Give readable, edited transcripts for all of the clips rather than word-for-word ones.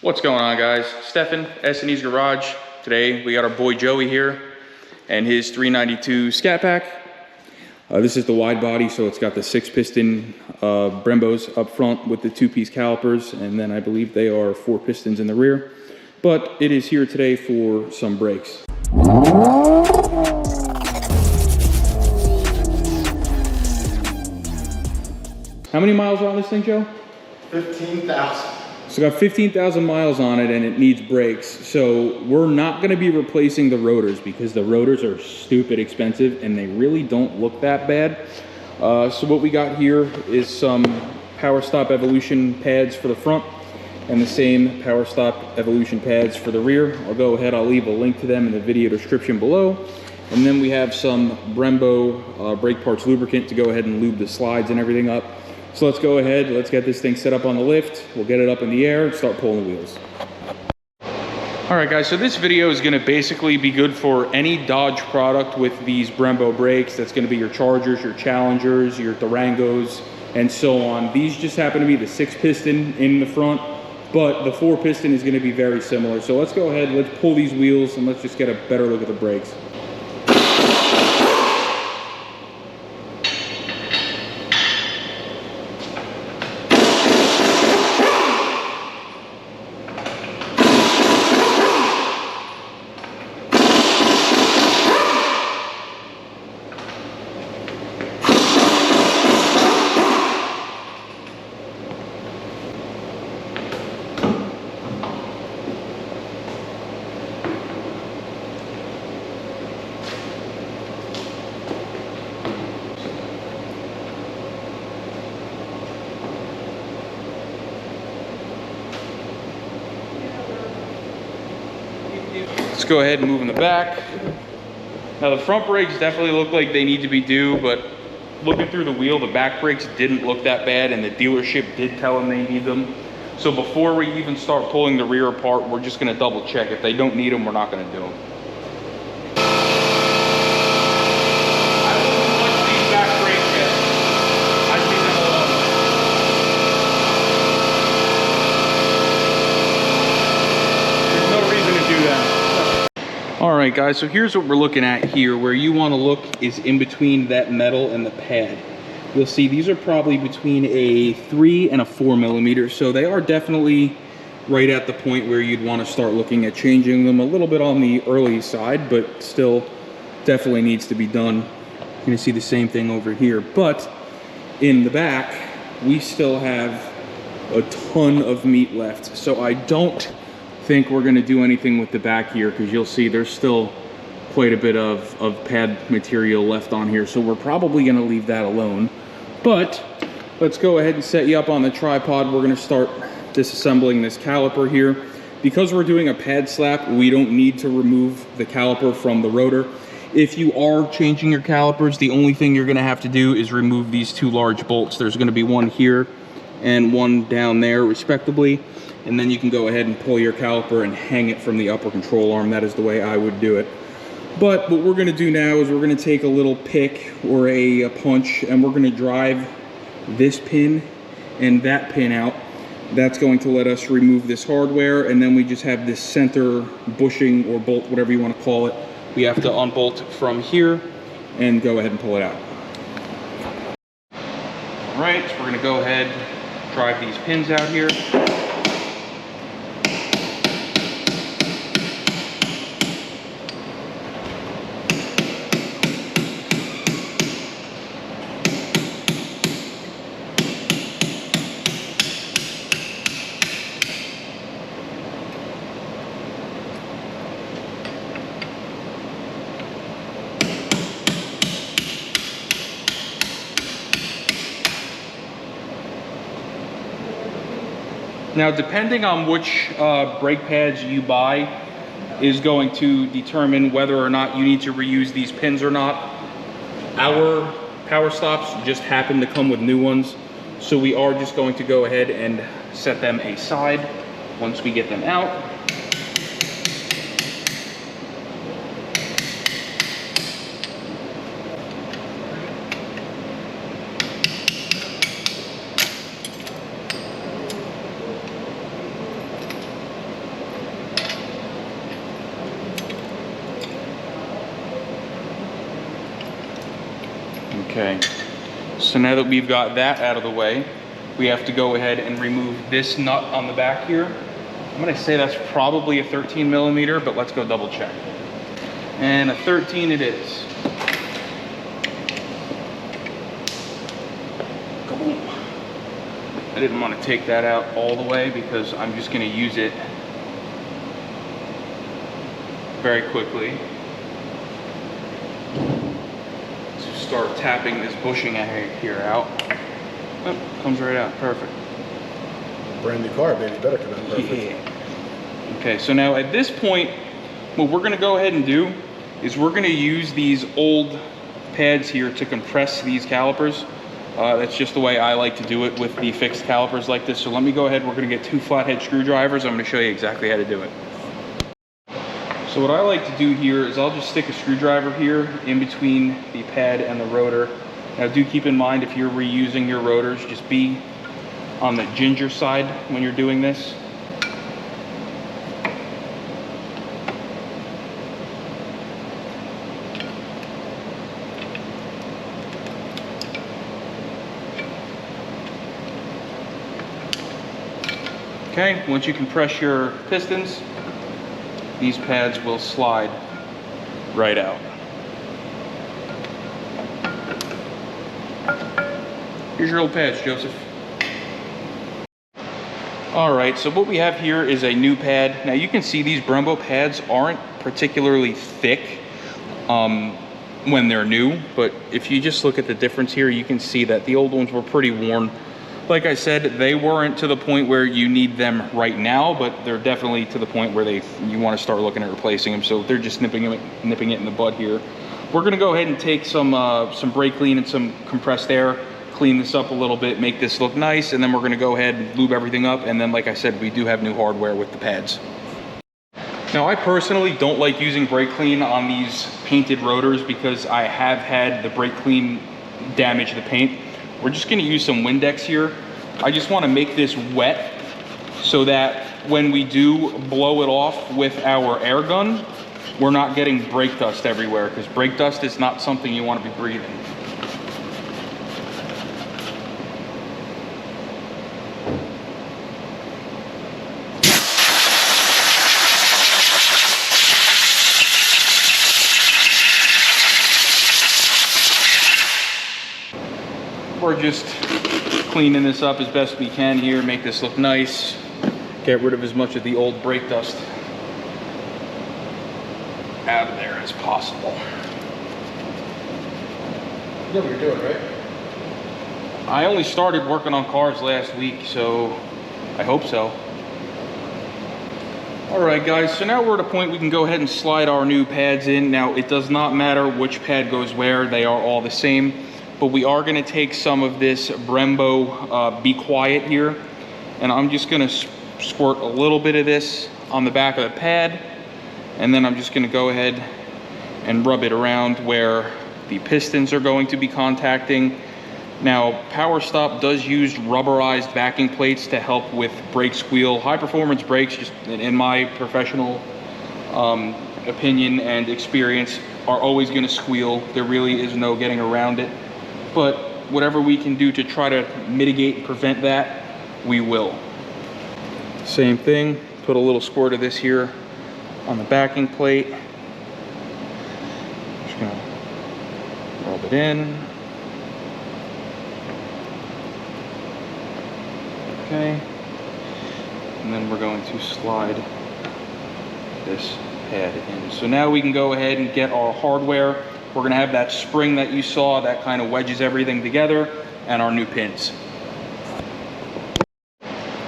What's going on, guys? Stefan, S&E's Garage. Today we got our boy Joey here and his 392 Scat Pack. This is the wide body, so it's got the 6-piston Brembos up front with the 2-piece calipers, and then I believe they are 4 pistons in the rear. But it is here today for some brakes. How many miles are on this thing, Joe? 15,000. So got 15,000 miles on it and it needs brakes. So we're not gonna be replacing the rotors because the rotors are stupid expensive and they really don't look that bad. So what we got here is some Power Stop Evolution pads for the front and the same Power Stop Evolution pads for the rear. I'll go ahead, I'll leave a link to them in the video description below. And then we have some Brembo brake parts lubricant to go ahead and lube the slides and everything up. So let's go ahead, let's get this thing set up on the lift. We'll get it up in the air and start pulling the wheels. All right, guys, so this video is gonna basically be good for any Dodge product with these Brembo brakes. That's gonna be your Chargers, your Challengers, your Durangos, and so on. These just happen to be the 6-piston in the front, but the 4-piston is gonna be very similar. So let's go ahead, let's pull these wheels and let's just get a better look at the brakes. Let's go ahead and move in the back. Now the front brakes definitely look like they need to be due, but looking through the wheel, the back brakes didn't look that bad and the dealership did tell them they need them. So before we even start pulling the rear apart, we're just gonna double check. If they don't need them, we're not gonna do them. I wouldn't touch these back brakes yet. I'd leave them alone. There's no reason to do that. All right, guys, so here's what we're looking at here. Where you want to look is in between that metal and the pad. You'll see these are probably between a 3 and a 4 millimeter, so they are definitely right at the point where you'd want to start looking at changing them. A little bit on the early side, but still definitely needs to be done. You're gonna see the same thing over here, but in the back, we still have a ton of meat left. So I don't think we're going to do anything with the back here because you'll see there's still quite a bit of pad material left on here, so we're probably going to leave that alone. But let's go ahead and set you up on the tripod. We're going to start disassembling this caliper here. Because we're doing a pad slap, we don't need to remove the caliper from the rotor. If you are changing your calipers, the only thing you're going to have to do is remove these 2 large bolts. There's going to be one here and one down there respectively. And then you can go ahead and pull your caliper and hang it from the upper control arm. That is the way I would do it. But what we're gonna do now is we're gonna take a little pick or a punch and we're gonna drive this pin and that pin out. That's going to let us remove this hardware, and then we just have this center bushing or bolt, whatever you wanna call it. We have to unbolt from here and go ahead and pull it out. All right, so we're gonna go ahead, drive these pins out here. Now, depending on which brake pads you buy is going to determine whether or not you need to reuse these pins or not. Our Power Stops just happen to come with new ones, so we are just going to go ahead and set them aside once we get them out. Okay, so now that we've got that out of the way, we have to go ahead and remove this nut on the back here. I'm gonna say that's probably a 13 millimeter, but let's go double check. And a 13 it is. I didn't want to take that out all the way because I'm just gonna use it very quickly. So start tapping this bushing here out. Oh, comes right out, perfect. Brand new car, baby, better come out perfect. Yeah. Okay, so now at this point, what we're gonna go ahead and do is we're gonna use these old pads here to compress these calipers. That's just the way I like to do it with the fixed calipers like this. So let me go ahead, we're gonna get 2 flathead screwdrivers. I'm gonna show you exactly how to do it. So what I like to do here is I'll just stick a screwdriver here in between the pad and the rotor. Now do keep in mind, if you're reusing your rotors, just be on the ginger side when you're doing this. Okay, once you compress your pistons, these pads will slide right out. Here's your old pads, Joseph. All right, so what we have here is a new pad. Now you can see these Brembo pads aren't particularly thick when they're new, but if you just look at the difference here, you can see that the old ones were pretty worn. Like I said, they weren't to the point where you need them right now, but they're definitely to the point where you want to start looking at replacing them. So they're just nipping it in the bud here. We're gonna go ahead and take some brake clean and some compressed air, clean this up a little bit, make this look nice, and then we're gonna go ahead and lube everything up. And then, like I said, we do have new hardware with the pads. Now, I personally don't like using brake clean on these painted rotors because I have had the brake clean damage the paint. We're just gonna use some Windex here. I just wanna make this wet so that when we do blow it off with our air gun, we're not getting brake dust everywhere, because brake dust is not something you wanna be breathing. We're just cleaning this up as best we can here, make this look nice, get rid of as much of the old brake dust out of there as possible. You know what you're doing, right? I only started working on cars last week, so I hope so. All right, guys, so now we're at a point we can go ahead and slide our new pads in. Now, it does not matter which pad goes where, they are all the same. But we are gonna take some of this Brembo Be Quiet here, and I'm just gonna squirt a little bit of this on the back of the pad, and then I'm just gonna go ahead and rub it around where the pistons are going to be contacting. Now, Power Stop does use rubberized backing plates to help with brake squeal. High performance brakes, just in my professional opinion and experience, are always gonna squeal. There really is no getting around it. But whatever we can do to try to mitigate and prevent that, we will. Same thing, put a little squirt of this here on the backing plate. Just gonna rub it in. Okay. And then we're going to slide this pad in. So now we can go ahead and get our hardware. We're gonna have that spring that you saw that kind of wedges everything together, and our new pins.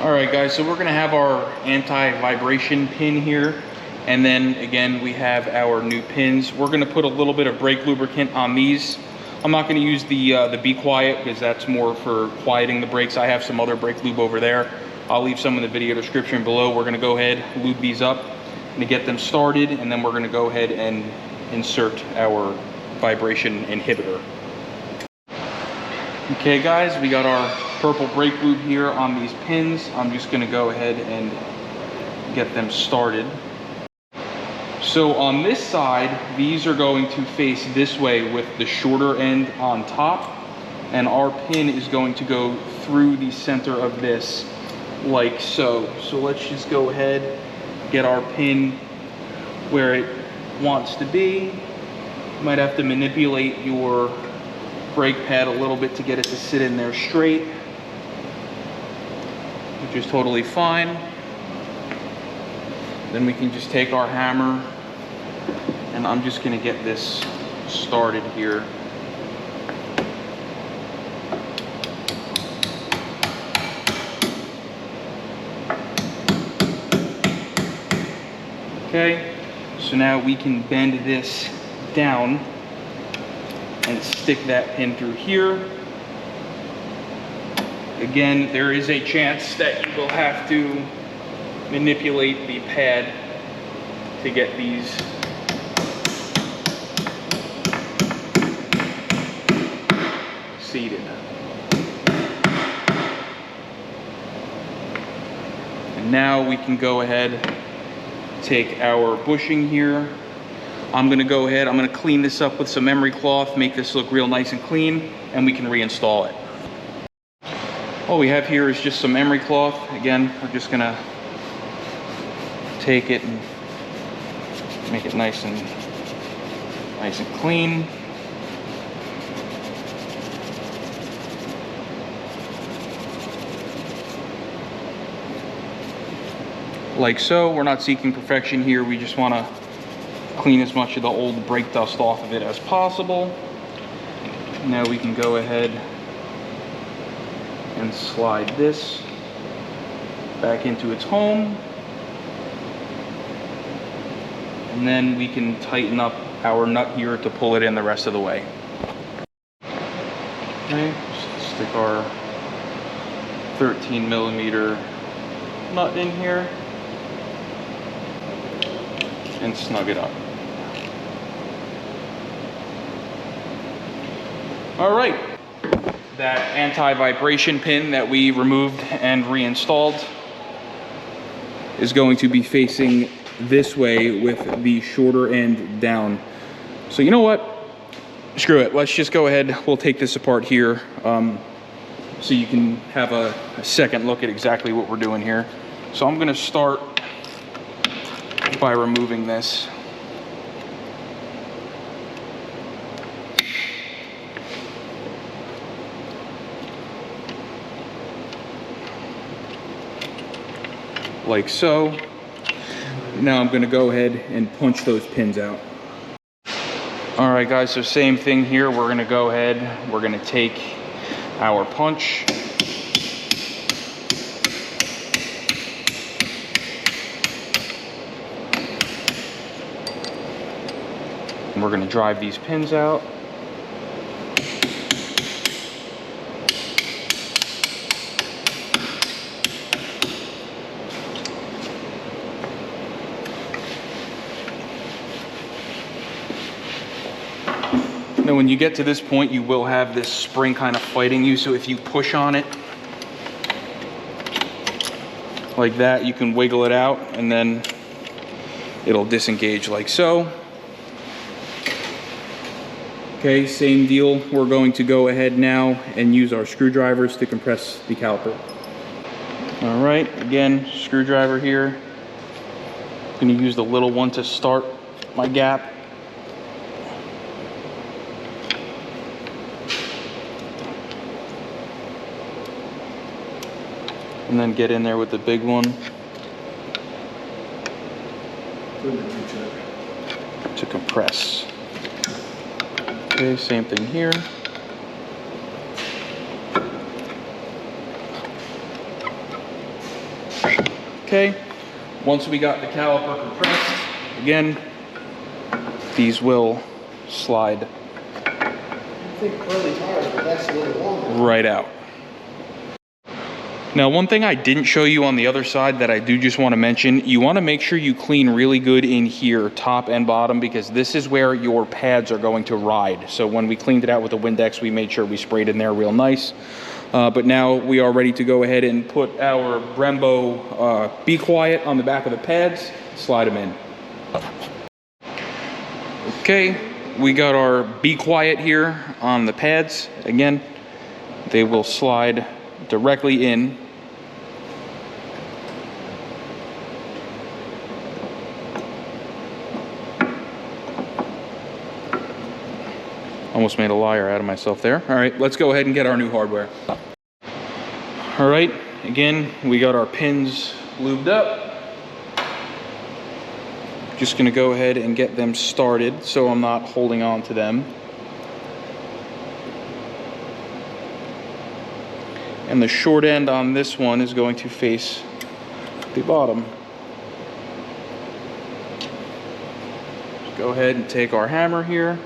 All right, guys, so we're gonna have our anti-vibration pin here, and then again, we have our new pins. We're gonna put a little bit of brake lubricant on these. I'm not gonna use the Be Quiet because that's more for quieting the brakes. I have some other brake lube over there. I'll leave some in the video description below. We're gonna go ahead, lube these up to get them started, and then we're gonna go ahead and insert our vibration inhibitor. Okay, guys, we got our purple brake lube here on these pins. I'm just gonna go ahead and get them started. So on this side, these are going to face this way with the shorter end on top, and our pin is going to go through the center of this like so. So let's just go ahead, get our pin where it wants to be. You might have to manipulate your brake pad a little bit to get it to sit in there straight, which is totally fine. Then we can just take our hammer, and I'm just gonna get this started here. Okay, so now we can bend this down and stick that pin through here. Again, there is a chance that you will have to manipulate the pad to get these seated. And now we can go ahead, take our bushing here. I'm gonna go ahead, I'm gonna clean this up with some memory cloth, make this look real nice and clean, and we can reinstall it. All we have here is just some emery cloth. Again, we're just gonna take it and make it nice and clean. Like so. We're not seeking perfection here. We just want to clean as much of the old brake dust off of it as possible. Now we can go ahead and slide this back into its home. And then we can tighten up our nut here to pull it in the rest of the way. Okay, just stick our 13mm nut in here and snug it up. All right, that anti-vibration pin that we removed and reinstalled is going to be facing this way with the shorter end down. So you know what? Screw it. Let's just go ahead. We'll take this apart here so you can have a second look at exactly what we're doing here. So I'm going to start by removing this. Like so. Now I'm going to go ahead and punch those pins out. All right, guys, so same thing here. We're going to go ahead, we're going to take our punch. And we're going to drive these pins out. Now when you get to this point, you will have this spring kind of fighting you, so if you push on it like that, you can wiggle it out and then it'll disengage like so. Okay, same deal. We're going to go ahead now and use our screwdrivers to compress the caliper. All right, again, screwdriver here. I'm going to use the little one to start my gap. And then get in there with the big one to compress. Okay, same thing here. Okay, once we got the caliper compressed, again, these will slide right out. Now, one thing I didn't show you on the other side that I do just want to mention, you want to make sure you clean really good in here, top and bottom, because this is where your pads are going to ride. So when we cleaned it out with the Windex, we made sure we sprayed in there real nice. But now we are ready to go ahead and put our Brembo Be Quiet on the back of the pads, slide them in. Okay, we got our be quiet here on the pads. Again, they will slide directly in. Almost made a liar out of myself there. All right, let's go ahead and get our new hardware. All right, again, we got our pins lubed up. Just gonna go ahead and get them started so I'm not holding on to them. And the short end on this one is going to face the bottom. Just go ahead and take our hammer here.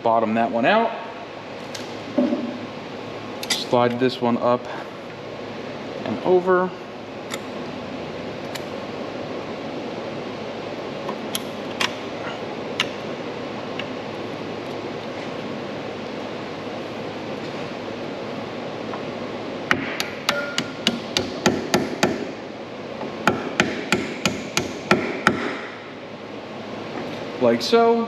Bottom that one out. Slide this one up and over. Like so.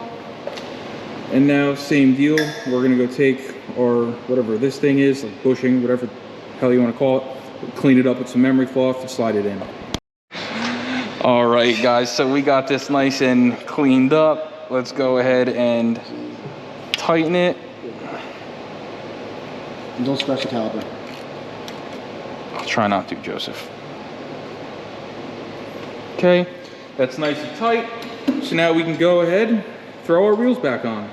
And now same deal, we're gonna go take our, whatever this thing is, like bushing, whatever the hell you wanna call it, clean it up with some memory cloth and slide it in. All right guys, so we got this nice and cleaned up. Let's go ahead and tighten it. And don't scratch the caliper. I'll try not to, Joseph. Okay, that's nice and tight. So now we can go ahead, throw our wheels back on.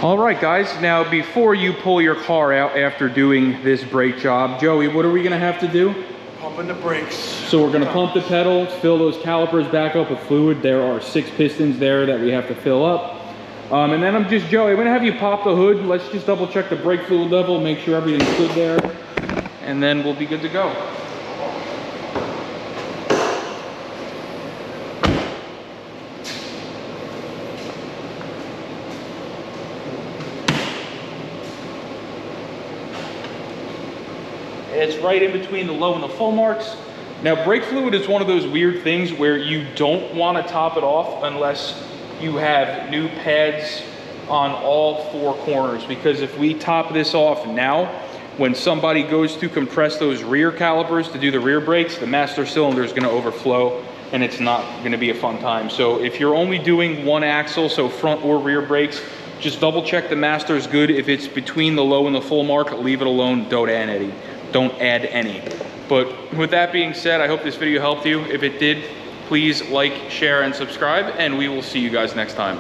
All right, guys, now before you pull your car out after doing this brake job, Joey, what are we gonna have to do? Pumping the brakes. So we're gonna pump the pedal, fill those calipers back up with fluid. There are 6 pistons there that we have to fill up. And then Joey, I'm gonna have you pop the hood. Let's just double check the brake fluid level, make sure everything's good there, and then we'll be good to go. It's right in between the low and the full marks. Now, brake fluid is one of those weird things where you don't want to top it off unless you have new pads on all 4 corners, because if we top this off now, when somebody goes to compress those rear calipers to do the rear brakes, the master cylinder is going to overflow and it's not going to be a fun time. So if you're only doing 1 axle, so front or rear brakes, just double check the master is good. If it's between the low and the full mark, leave it alone. Don't add any. But with that being said, I hope this video helped you. If it did, please like, share, and subscribe, and we will see you guys next time.